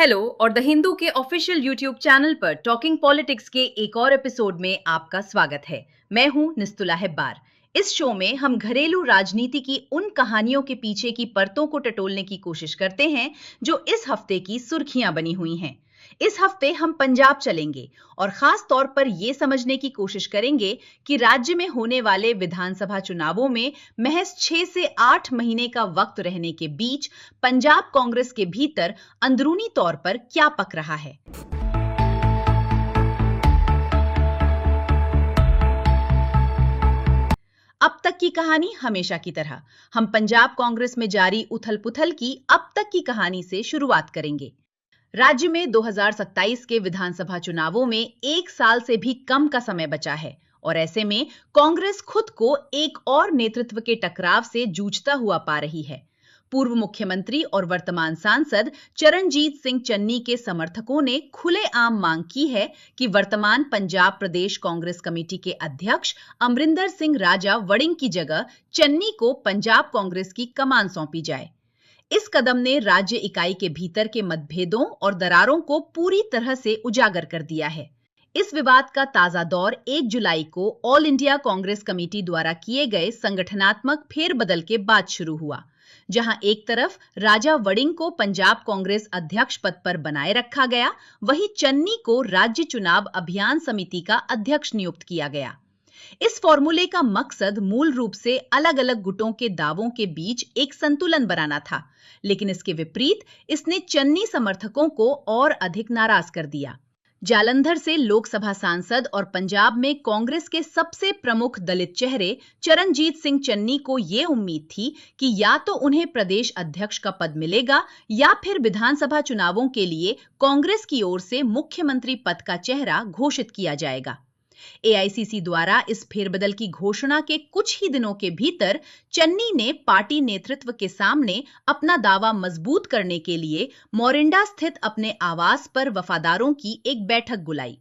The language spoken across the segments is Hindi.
हेलो और द हिंदू के ऑफिशियल यूट्यूब चैनल पर टॉकिंग पॉलिटिक्स के एक और एपिसोड में आपका स्वागत है। मैं हूं निस्तुला हेब्बार। इस शो में हम घरेलू राजनीति की उन कहानियों के पीछे की परतों को टटोलने की कोशिश करते हैं जो इस हफ्ते की सुर्खियां बनी हुई हैं। इस हफ्ते हम पंजाब चलेंगे और खास तौर पर यह समझने की कोशिश करेंगे कि राज्य में होने वाले विधानसभा चुनावों में महज 6 से 8 महीने का वक्त रहने के बीच पंजाब कांग्रेस के भीतर अंदरूनी तौर पर क्या पक रहा है। अब तक की कहानी हमेशा की तरह हम पंजाब कांग्रेस में जारी उथल-पुथल की अब तक की कहानी से शुरुआत करेंगे। राज्य में 2027 के विधानसभा चुनावों में 1 साल से भी कम का समय बचा है और ऐसे में कांग्रेस खुद को एक और नेतृत्व के टकराव से जूझता हुआ पा रही है। पूर्व मुख्यमंत्री और वर्तमान सांसद चरणजीत सिंह चन्नी के समर्थकों ने खुलेआम मांग की है कि वर्तमान पंजाब प्रदेश कांग्रेस कमेटी के अध्यक्ष अमरिंदर सिंह राजा वड़िंग की जगह चन्नी को पंजाब कांग्रेस की कमान सौंपी जाए। इस कदम ने राज्य इकाई के भीतर के मतभेदों और दरारों को पूरी तरह से उजागर कर दिया है। इस विवाद का ताजा दौर 1 जुलाई को ऑल इंडिया कांग्रेस कमेटी द्वारा किए गए संगठनात्मक फेरबदल के बाद शुरू हुआ, जहां एक तरफ राजा वड़िंग को पंजाब कांग्रेस अध्यक्ष पद पर बनाए रखा गया, वहीं चन्नी को राज्य चुनाव अभियान समिति का अध्यक्ष नियुक्त किया गया। इस फॉर्मूले का मकसद मूल रूप से अलग-अलग गुटों के दावों के बीच एक संतुलन बनाना था, लेकिन इसके विपरीत इसने चन्नी समर्थकों को और अधिक नाराज कर दिया। जालंधर से लोकसभा सांसद और पंजाब में कांग्रेस के सबसे प्रमुख दलित चेहरे चरणजीत सिंह चन्नी को यह उम्मीद थी कि या तो उन्हें प्रदेश अध्यक्ष का पद मिलेगा या फिर विधानसभा चुनावों के लिए कांग्रेस की ओर से मुख्यमंत्री पद का चेहरा घोषित किया जाएगा। एआईसीसी द्वारा इस फेरबदल की घोषणा के कुछ ही दिनों के भीतर चन्नी ने पार्टी नेतृत्व के सामने अपना दावा मजबूत करने के लिए मोरिंडा स्थित अपने आवास पर वफादारों की एक बैठक बुलाई।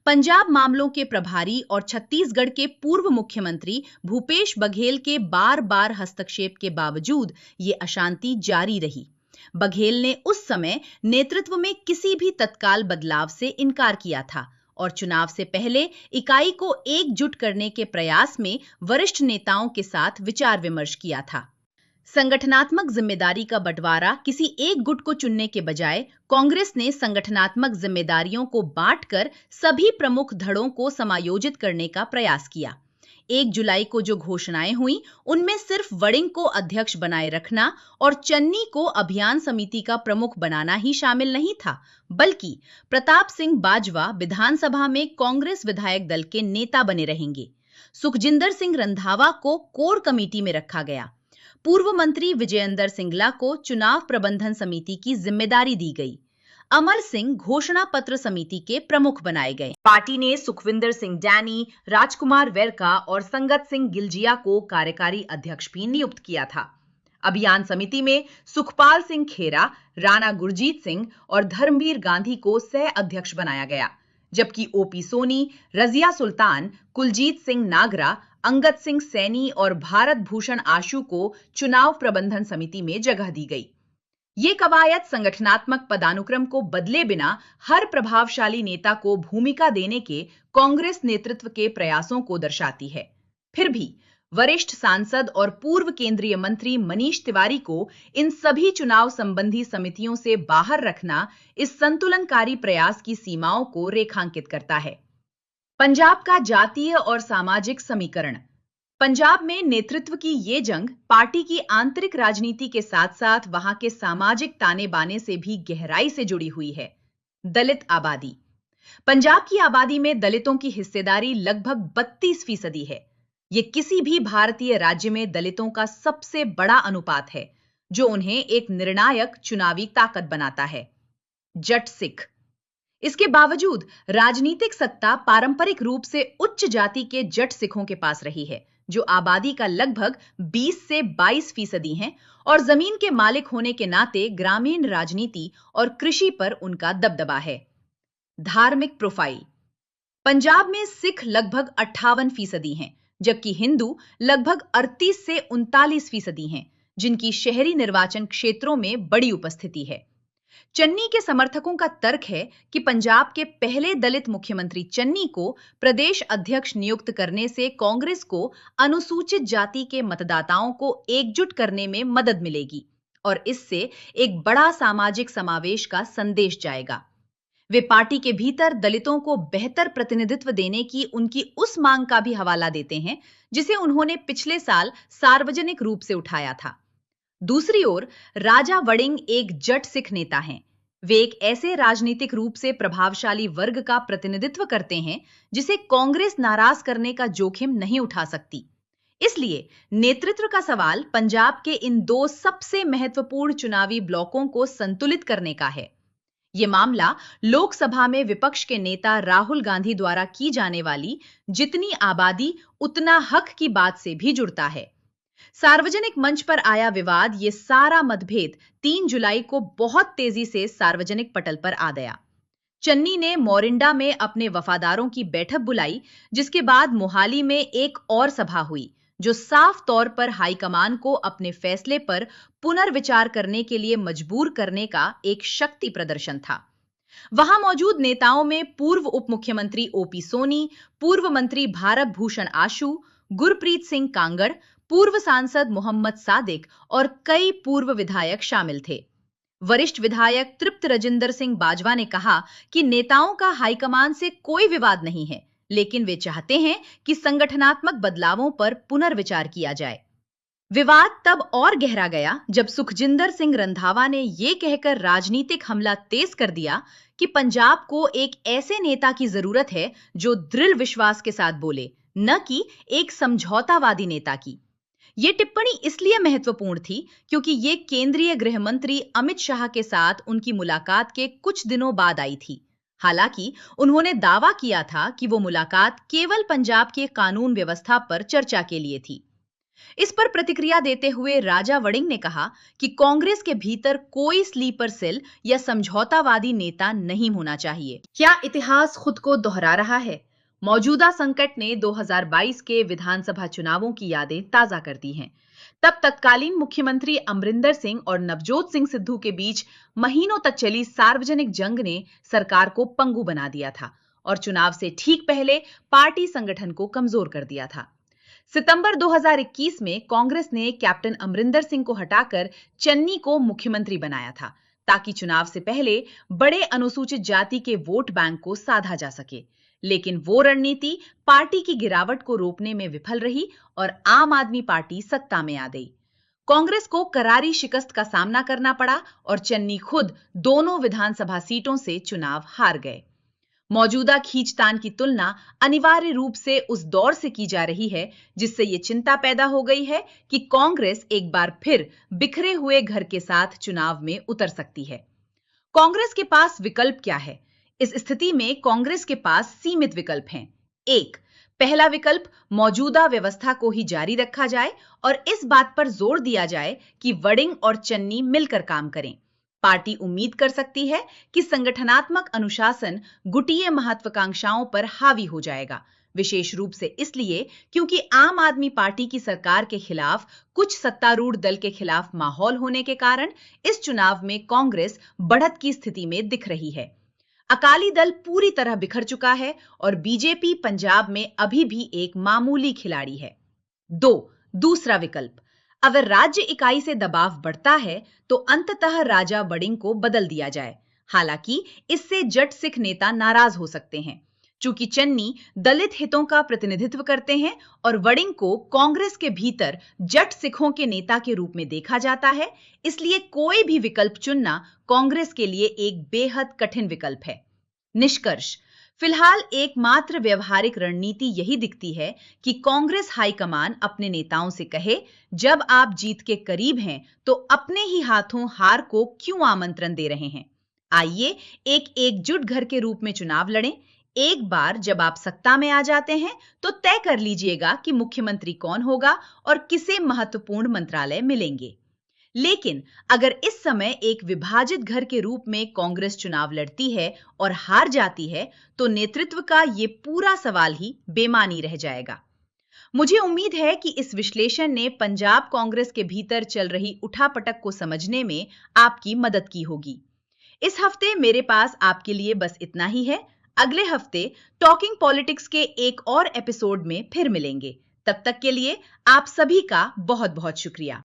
पंजाब मामलों के प्रभारी और छत्तीसगढ़ के पूर्व मुख्यमंत्री भूपेश बघेल के बार-बार हस्तक्षेप के बावजूद ये अशांति जारी रही। बघेल ने उस समय नेतृत्व में किसी भी तत्काल बदलाव से इनकार किया था और चुनाव से पहले इकाई को एकजुट करने के प्रयास में वरिष्ठ नेताओं के साथ विचार विमर्श किया था। संगठनात्मक जिम्मेदारी का बंटवारा किसी एक गुट को चुनने के बजाय कांग्रेस ने संगठनात्मक जिम्मेदारियों को बांटकर सभी प्रमुख धड़ों को समायोजित करने का प्रयास किया। 1 जुलाई को जो घोषणाएं हुई उनमें सिर्फ वड़िंग को अध्यक्ष बनाए रखना और चन्नी को अभियान समिति का प्रमुख बनाना ही शामिल नहीं था, बल्कि प्रताप सिंह बाजवा विधानसभा में कांग्रेस विधायक दल के नेता बने रहेंगे। सुखजिंदर सिंह रंधावा को कोर कमेटी में रखा गया। पूर्व मंत्री विजयेंद्र सिंगला को चुनाव प्रबंधन समिति की जिम्मेदारी दी गई। अमर सिंह घोषणा पत्र समिति के प्रमुख बनाए गए। पार्टी ने सुखविंदर सिंह डैनी, राजकुमार वेरका और संगत सिंह गिलजिया को कार्यकारी अध्यक्ष भी नियुक्त किया था। अभियान समिति में सुखपाल सिंह खेरा, राणा गुरजीत सिंह और धर्मवीर गांधी को सह अध्यक्ष बनाया गया, जबकि ओपी सोनी, रजिया सुल्तान, कुलजीत सिंह नागरा, अंगद सिंह सैनी और भारत भूषण आशु को चुनाव प्रबंधन समिति में जगह दी गई। ये कवायद संगठनात्मक पदानुक्रम को बदले बिना हर प्रभावशाली नेता को भूमिका देने के कांग्रेस नेतृत्व के प्रयासों को दर्शाती है। फिर भी वरिष्ठ सांसद और पूर्व केंद्रीय मंत्री मनीष तिवारी को इन सभी चुनाव संबंधी समितियों से बाहर रखना इस संतुलनकारी प्रयास की सीमाओं को रेखांकित करता है। पंजाब का जातीय और सामाजिक समीकरण। पंजाब में नेतृत्व की ये जंग पार्टी की आंतरिक राजनीति के साथ-साथ वहां के सामाजिक ताने-बाने से भी गहराई से जुड़ी हुई है। दलित आबादी। पंजाब की आबादी में दलितों की हिस्सेदारी लगभग 32% है। ये किसी भी भारतीय राज्य में दलितों का सबसे बड़ा अनुपात है, जो उन्हें एक निर्णायक चुनावी ताकत बनाता है। जट सिख। इसके बावजूद राजनीतिक सत्ता पारंपरिक रूप से उच्च जाति के जट सिखों के पास रही है, जो आबादी का लगभग 20 से 22% हैं और जमीन के मालिक होने के नाते ग्रामीण राजनीति और कृषि पर उनका दबदबा है। धार्मिक प्रोफाइल। पंजाब में सिख लगभग 58% हैं, जबकि हिंदू लगभग 38 से 39% हैं, जिनकी शहरी निर्वाचन क्षेत्रों में बड़ी उपस्थिति है। चन्नी के समर्थकों का तर्क है कि पंजाब के पहले दलित मुख्यमंत्री चन्नी को प्रदेश अध्यक्ष नियुक्त करने से कांग्रेस को अनुसूचित जाति के मतदाताओं को एकजुट करने में मदद मिलेगी और इससे एक बड़ा सामाजिक समावेश का संदेश जाएगा। वे पार्टी के भीतर दलितों को बेहतर प्रतिनिधित्व देने की उनकी उस मांग का भी हवाला देते हैं जिसे उन्होंने पिछले साल सार्वजनिक रूप से उठाया था। दूसरी ओर राजा वड़िंग एक जट सिख नेता हैं। वे एक ऐसे राजनीतिक रूप से प्रभावशाली वर्ग का प्रतिनिधित्व करते हैं जिसे कांग्रेस नाराज करने का जोखिम नहीं उठा सकती। इसलिए नेतृत्व का सवाल पंजाब के इन दो सबसे महत्वपूर्ण चुनावी ब्लॉकों को संतुलित करने का है। यह मामला लोकसभा में विपक्ष के नेता राहुल गांधी द्वारा की जाने वाली जितनी आबादी उतना हक की बात से भी जुड़ता है। सार्वजनिक मंच पर आया विवाद, ये सारा मतभेद 3 जुलाई को बहुत तेजी से सार्वजनिक पटल पर आ गया। चन्नी ने मोरिंडा में अपने वफादारों की बैठक बुलाई, जिसके बाद मोहाली में एक और सभा हुई जो साफ तौर पर हाईकमान को अपने फैसले पर पुनर्विचार करने के लिए मजबूर करने का एक शक्ति प्रदर्शन था। वहां मौजूद नेताओं में पूर्व उप मुख्यमंत्री ओपी सोनी, पूर्व मंत्री भारत भूषण आशु, गुरप्रीत सिंह कांगड़, पूर्व सांसद मोहम्मद सादिक और कई पूर्व विधायक शामिल थे। वरिष्ठ विधायक तृप्त रजिंदर सिंह बाजवा ने कहा कि नेताओं का हाईकमान से कोई विवाद नहीं है, लेकिन वे चाहते हैं कि संगठनात्मक बदलावों पर पुनर्विचार किया जाए। विवाद तब और गहरा गया जब सुखजिंदर सिंह रंधावा ने यह कहकर राजनीतिक हमला तेज कर दिया कि पंजाब को एक ऐसे नेता की जरूरत है जो दृढ़ विश्वास के साथ बोले, न कि एक समझौतावादी नेता की। यह टिप्पणी इसलिए महत्वपूर्ण थी क्योंकि यह केंद्रीय गृह मंत्री अमित शाह के साथ उनकी मुलाकात के कुछ दिनों बाद आई थी। हालांकि उन्होंने दावा किया था कि वो मुलाकात केवल पंजाब की कानून व्यवस्था पर चर्चा के लिए थी। इस पर प्रतिक्रिया देते हुए राजा वड़िंग ने कहा कि कांग्रेस के भीतर कोई स्लीपर सेल या समझौतावादी नेता नहीं होना चाहिए। क्या इतिहास खुद को दोहरा रहा है? मौजूदा संकट ने 2022 के विधानसभा चुनावों की यादें ताजा कर दी हैं। तब तत्कालीन मुख्यमंत्री अमरिंदर सिंह और नवजोत सिंह सिद्धू के बीच महीनों तक चली सार्वजनिक जंग ने सरकार को पंगु बना दिया था और चुनाव से ठीक पहले पार्टी संगठन को कमजोर कर दिया था। सितंबर 2021 में कांग्रेस ने कैप्टन अमरिंदर सिंह को हटाकर चन्नी को मुख्यमंत्री बनाया था ताकि चुनाव से पहले बड़े अनुसूचित जाति के वोट बैंक को साधा जा सके। लेकिन वो रणनीति पार्टी की गिरावट को रोकने में विफल रही और आम आदमी पार्टी सत्ता में आ गई। कांग्रेस को करारी शिकस्त का सामना करना पड़ा और चन्नी खुद दोनों विधानसभा सीटों से चुनाव हार गए। मौजूदा खींचतान की तुलना अनिवार्य रूप से उस दौर से की जा रही है जिससे ये चिंता पैदा हो गई है कि कांग्रेस एक बार फिर बिखरे हुए घर के साथ चुनाव में उतर सकती है। कांग्रेस के पास विकल्प क्या है? इस स्थिति में कांग्रेस के पास सीमित विकल्प हैं। एक, पहला विकल्प मौजूदा व्यवस्था को ही जारी रखा जाए और इस बात पर जोर दिया जाए कि वड़िंग और चन्नी मिलकर काम करें। पार्टी उम्मीद कर सकती है कि संगठनात्मक अनुशासन गुटीय महत्वाकांक्षाओं पर हावी हो जाएगा, विशेष रूप से इसलिए क्योंकि आम आदमी पार्टी की सरकार के खिलाफ कुछ सत्तारूढ़ दल के खिलाफ माहौल होने के कारण इस चुनाव में कांग्रेस बढ़त की स्थिति में दिख रही है। अकाली दल पूरी तरह बिखर चुका है और बीजेपी पंजाब में अभी भी एक मामूली खिलाड़ी है। दो, दूसरा विकल्प, अगर राज्य इकाई से दबाव बढ़ता है तो अंततः राजा वड़िंग को बदल दिया जाए। हालांकि इससे जट सिख नेता नाराज हो सकते हैं। चूंकि चन्नी दलित हितों का प्रतिनिधित्व करते हैं और वड़िंग को कांग्रेस के भीतर जट सिखों के नेता के रूप में देखा जाता है, इसलिए कोई भी विकल्प चुनना कांग्रेस के लिए एक बेहद कठिन विकल्प है। निष्कर्ष, फिलहाल एकमात्र व्यवहारिक रणनीति यही दिखती है कि कांग्रेस हाईकमान अपने नेताओं से कहे, जब आप जीत के करीब हैं तो अपने ही हाथों हार को क्यों आमंत्रण दे रहे हैं? आइए एक एकजुट घर के रूप में चुनाव लड़ें। एक बार जब आप सत्ता में आ जाते हैं तो तय कर लीजिएगा कि मुख्यमंत्री कौन होगा और किसे महत्वपूर्ण मंत्रालय मिलेंगे। लेकिन अगर इस समय एक विभाजित घर के रूप में कांग्रेस चुनाव लड़ती है और हार जाती है तो नेतृत्व का ये पूरा सवाल ही बेमानी रह जाएगा। मुझे उम्मीद है कि इस विश्लेषण ने पंजाब कांग्रेस के भीतर चल रही उठापटक को समझने में आपकी मदद की होगी। इस हफ्ते मेरे पास आपके लिए बस इतना ही है। अगले हफ्ते टॉकिंग पॉलिटिक्स के एक और एपिसोड में फिर मिलेंगे। तब तक के लिए आप सभी का बहुत बहुत शुक्रिया।